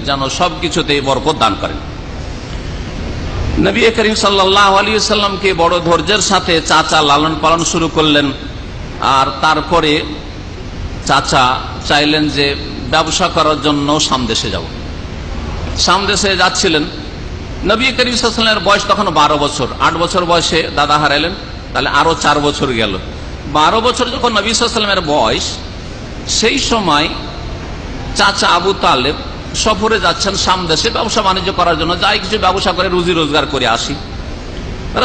যেন সবকিছুতেই বরকত দান করেন। নবী করিম সাল্লাল্লাহু আলাইহি ওয়াসাল্লামকে বড় ধৈর্যের সাথে চাচা লালন পালন শুরু করলেন। আর তারপরে চাচা চাইলেন যে ব্যবসা করার জন্য সামদেশে যাব। সামদেশে যাচ্ছিলেন। নবী করিম সাল্লাল্লাহু আলাইহি ওয়াসাল্লামের বয়স তখন 12 বছর। 8 বছর বয়সে দাদা হারাইলেন, তাহলে আরো 4 বছর গেল। 12 বছর যখন নবী সাল্লাল্লাহু আলাইহি ওয়াসাল্লামের বয়স, সেই সময় চাচা আবু তালেব সফরে যাচ্ছেন সামদেশে ব্যবসা বাণিজ্য করার জন্য। যাই কিছু ব্যবসা করে রুজি রোজগার করে আসি।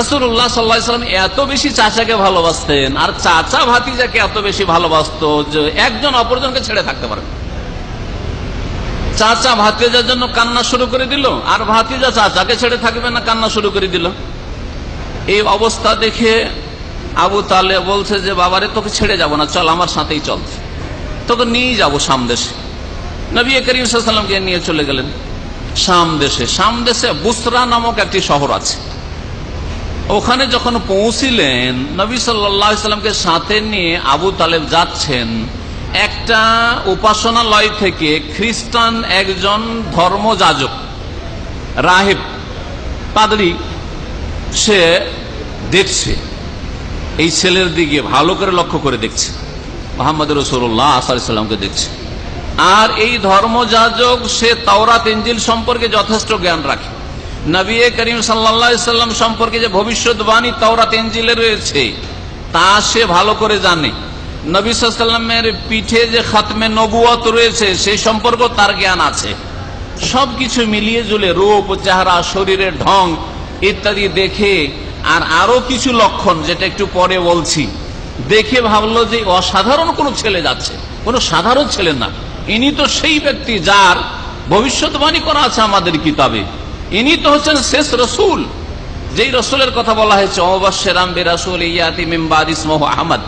রাসূলুল্লাহ সাল্লাল্লাহু আলাইহি ওয়াসাল্লাম এত বেশি চাচাকে ভালোবাসতেন, আর চাচা ভাতিজাকে এত বেশি ভালোবাসতো যে একজন অপরজনকে ছেড়ে থাকতে পারে। চাচা ভাতিজার জন্য কান্না শুরু করে দিল, আর ভাতিজা চাচাকে ছেড়ে থাকবে না, কান্না শুরু করে দিল। এই অবস্থা দেখে আবু তালেব বলছে যে বাবারে, তোকে ছেড়ে যাব না, চল আমার সাথেই চল, তোকে নিয়ে যাবো সামদেশে। নবী করিম সাল্লাল্লাহু আলাইহি ওয়াসাল্লামকে নিয়ে চলে গেলেন সামদেশে। সামদেশে বুসরা নামক একটি শহর আছে। ওখানে যখন পৌঁছিলেন, নবী সাল্লাল্লাহু আলাইহি ওয়াসাল্লামকে সাথে নিয়ে আবু তালেব যাচ্ছেন। একটা উপাসনালয় থেকে খ্রিস্টান একজন ধর্মযাজক, রাহিব, পাদ্রী, সে দেখছে এই ছেলের দিকে, ভালো করে লক্ষ্য করে দেখছে, মুহাম্মদ রাসূলুল্লাহ সাল্লাল্লাহু আলাইহি ওয়াসাল্লামকে দেখছে। আর এই ধর্মযাজক সে তাওরাত ইনজিল সম্পর্কে যথেষ্ট জ্ঞান রাখে। নবী করিম সাল্লাল্লাহু আলাইহি ওয়াসাল্লাম সম্পর্কে যে ভবিষ্যৎবাণী তাওরাত ইনজিলে রয়েছে তা সে ভালো করে জানে। নবী সাল্লাল্লাহু আলাইহি ওয়াসাল্লামের পিঠে যে খাতমে নবুয়ত রয়েছে সেই সম্পর্কে তার জ্ঞান আছে। সবকিছু মিলিয়ে জুলে রূপ, চেহারা, শরীরের ঢং ইত্যাদি দেখে, আর আরো কিছু লক্ষণ যেটা একটু পরে বলছি, দেখে ভাবলো যে অসাধারণ কোন ছেলে যাচ্ছে, কোন সাধারণ ছেলে না। ইনি তো সেই ব্যক্তি যার ভবিষ্যৎবাণী করা আছে আমাদের কিতাবে। ইনি তো হচ্ছেন শেষ রসুল, যেই রসুলের কথা বলা হয়েছে মুবাশশিরাম বিরাসূল ইয়াতি মিন বাদি ইসমুহু আহমদ।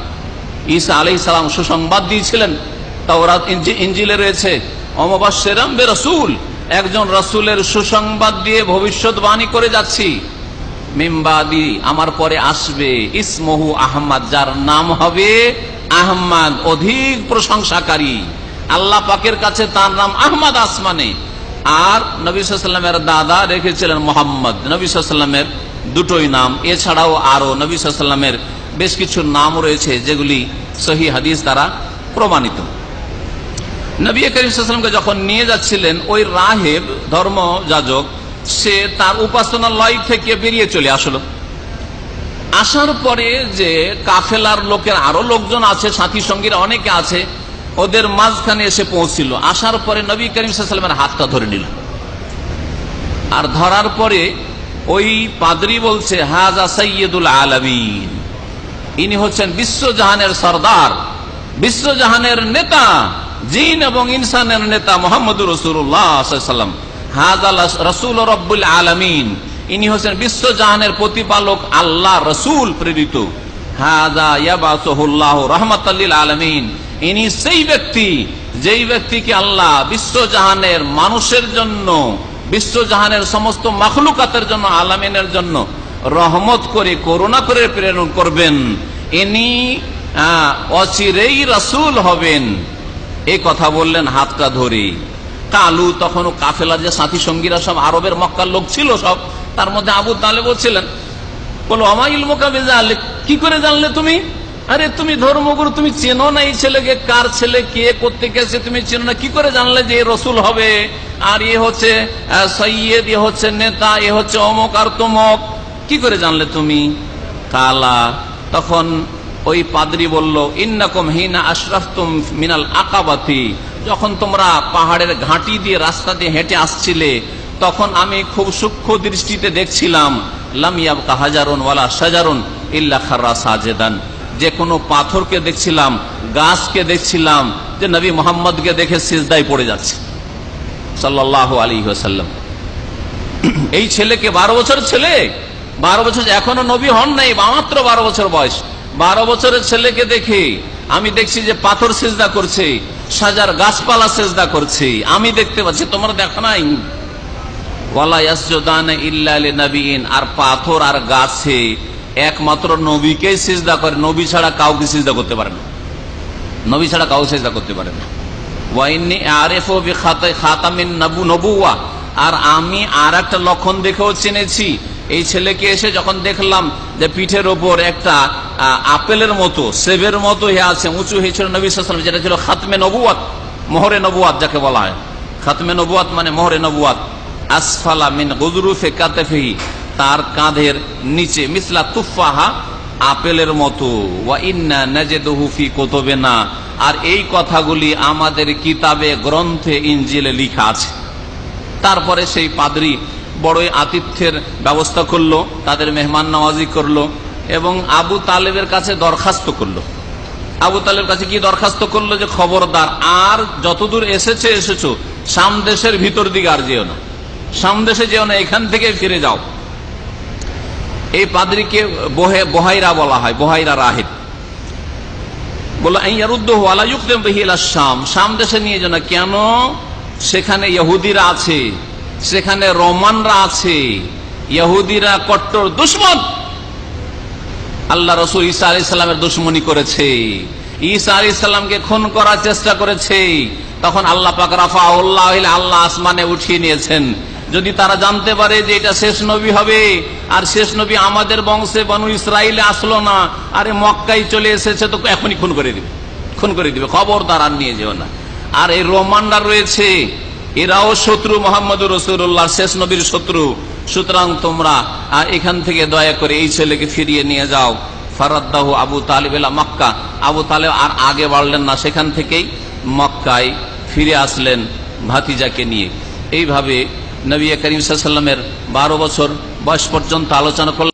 ঈসা আলাইহিস সালাম সুসংবাদ দিয়েছিলেন, তাওরাত ইনজিলে রয়েছে মুবাশশিরাম বিরাসূল, একজন রাসূলের সুসংবাদ দিয়ে ভবিষ্যৎবাণী করে যাচ্ছি। মিন বাদি, আমার পরে আসবে, ইসমুহু আহমদ, যার নাম হবে আহমদ, অধিক প্রশংসাকারী। আল্লাহ পাকের কাছে তার নাম আহমদ আসমানে। আর নবী সাল্লাল্লাহু আলাইহি ওয়াসাল্লামের দাদা রেখেছিলেন মোহাম্মদ। নবী সাল্লাল্লাহু আলাইহি ওয়াসাল্লামের দুটোই নাম, এছাড়াও আরো নবী সাল্লাল্লাহু আলাইহি ওয়াসাল্লামের বেশ কিছু নাম রয়েছে যেগুলি সহিহ হাদিস দ্বারা প্রমাণিত। নবী করিম সাল্লাল্লাহু আলাইহি ওয়াসাল্লামকে যখন নিয়ে যাচ্ছিলেন, ওই রাহেব ধর্মযাজক সে তার উপাসনালয় থেকে বেরিয়ে চলে আসলো। আসার পরে যে কাফেলার লোকের আরো লোকজন আছে, সাথী সঙ্গীরা অনেকে আছে, ওদের মাঝখানে এসে পৌঁছিল। আসার পরে নবী করিম সাল্লাল্লাহু আলাইহি ওয়াসাল্লামের হাতটা ধরে নিল। আর ধরার পরে ওই পাদ্রী বলছে, হাযা সাইয়্যিদুল আলামিন, ইনি হচ্ছেন বিশ্বজাহানের সরদার, বিশ্বজাহানের নেতা, জিন এবং ইনসানের নেতা মুহাম্মদুর রাসূলুল্লাহ সাল্লাল্লাহু আলাইহি ওয়াসাল্লাম। হাযা রাসূল রাব্বুল আলামিন, ইনি হচ্ছেন বিশ্বজাহানের প্রতিপালক, আল্লাহ রাসূল প্রেরিত। হাযা ইয়াবাসুহুল্লাহু রাহমাতাল লিল আলামিন, ইনি সেই ব্যক্তি যেই ব্যক্তিকে আল্লাহ বিশ্বজাহানের মানুষের জন্য, বিশ্বজাহানের সমস্ত মাখলুকাতের জন্য, আলামিনের জন্য রহমত করে, করুণা করে প্রেরণ করবেন। ইনি অচিরেই রাসূল হবেন। এই কথা বললেন হাতটা ধরে। কালু, তখন কাফেলা যে সাথী সঙ্গীরা সব আরবের মক্কার লোক ছিল সব, তার মধ্যে আবু তালেবও ছিলেন। বলো, আমা ইলমুকা বিযালিক, কি করে জানলে তুমি? আরে তুমি ধর্মগুরু, তুমি চেনো না এই ছেলেকে, কার ছেলে, কে করতে গেছে তুমি চেনো না, কি করে জানলে যে রসুল হবে? আর এ হচ্ছে সৈয়দ, এ হচ্ছে নেতা, এ হচ্ছে অমক আর তমক, কি করে জানলে তুমি? কালা, তখন ওই পাদ্রী বলল, ইন্নাকুম হিনা আশরাফতুম মিনাল আকাবাতি, যখন তোমরা পাহাড়ের ঘাঁটি দিয়ে রাস্তা দিয়ে হেঁটে আসছিলে, তখন আমি খুব সূক্ষ্ম দৃষ্টিতে দেখছিলাম, লাম ইয়াবকা হাজারুন ওয়ালা শাজারুন ইল্লা খাররা সাজেদান, যে কোনো পাথরকে দেখছিলাম, গাছকে দেখছিলাম, যে নবী মুহাম্মদকে দেখে সিজদায় পড়ে যাচ্ছে সাল্লাল্লাহু আলাইহি ওয়াসাল্লাম। এই ছেলেকে 12 বছর ছেলে, 12 বছর, এখনো নবী হন নাই, মাত্র 12 বছর বয়স। 12 বছরের ছেলেকে দেখে আমি দেখছি যে পাথর সিজদা করছে, সাজার গাছপালা সিজদা করছে, আমি দেখতে পাচ্ছি, তোমরা দেখো নাই। ওয়ালা ইয়াসজুদানা ইল্লা লিনাবিয়িন, আর পাথর আর গাছে একমাত্র নবীকেই সিজদা করে, নবী ছাড়া কাউকে সিজদা করতে পারে না, নবী ছাড়া কাউকে সিজদা করতে পারে না। ওয়াইন্নী আরিফু বিখাতামিন নবুওয়া, আর আমি আর একটা লক্ষণ দেখেও চিনেছি। এই ছেলেকে এসে যখন দেখলাম যে পিঠের ওপর একটা আপেলের মতো, সেবের মতো হয়ে আছে, উঁচু হয়েছিল নবী সাল্লাল্লাহু আলাইহি ওয়াসাল্লাম, যেটা ছিল খাতমে নবুওয়াত, মোহরে নবুওয়াত যাকে বলা হয়। খাতমে নবুওয়াত মানে মোহরে নবুওয়াত। আসফালা মিন গুজরুফে কাতেফিহি, তার কাঁধের নিচে, মিসলা তুফাহা, আপেলের মতো। ওয়া ইন্না নাজিদুহু ফি কুতুবিনা, আর এই কথাগুলি আমাদের কিতাবে, গ্রন্থে, ইনজিলে লেখা আছে। তারপরে সেই পাদ্রী বড়ই আতিথ্যের ব্যবস্থা করলো, তাদের মেহমান নওয়াজি করলো এবং আবু তালেবের কাছে দরখাস্ত করলো। আবু তালেবের কাছে কি দরখাস্ত করলো? যে খবরদার, আর যতদূর এসেছো শাম দেশের ভিতর দিকে আর যেও না, শাম দেশে যেও না, এখান থেকে ফিরে যাও। এই পাদ্রীকে বহাইরা বলা হয়, বহাইরা রাহিব। বললো আইয়ারুদ্দহু আলা ইউকদিম বিহি ইলা শাম, শাম দেশে নিয়ে যাও না। কেন? সেখানে ইহুদিরা আছে, সেখানে রোমানরা আছে। ইহুদিরা কট্টর দুশমন, আল্লাহ রসুল ঈসা আলাইহিস সালামের দুশমনী করেছে, ঈসা আলাইহিস সালামকে খুন করার চেষ্টা করেছে। তখন আল্লাহ পাক রাফাউল্লাহ, আল্লাহ আসমানে উঠিয়ে নিয়েছেন। যদি তারা জানতে পারে যে এটা শেষ নবী হবে, আর শেষ নবী আমাদের বংশে বনু ইসরাইলে আসলো না, আরে মক্কায় চলে এসেছে, তো এখনই খুন করে দিবে। খবরদার, আর নিয়ে যেও না। আর এই রোমানরা রয়েছে, এরাও শত্রু মুহাম্মদুর রাসূলুল্লাহ, শেষ নবীর শত্রু। সুতরাং তোমরা এখান থেকে দয়া করে এই ছেলেকে ফিরিয়ে নিয়ে যাও। ফারাদ্দাহু আবু তালিব ইলা মক্কা, আবু তালেব আর আগে বাড়লেন না, সেখান থেকেই মক্কায় ফিরে আসলেন ভাতিজাকে নিয়ে। এইভাবে নবী করিম সাল্লাল্লাহু আলাইহি ওয়াসাল্লামের 12 বছর বয়স পর্যন্ত আলোচনা করলেন।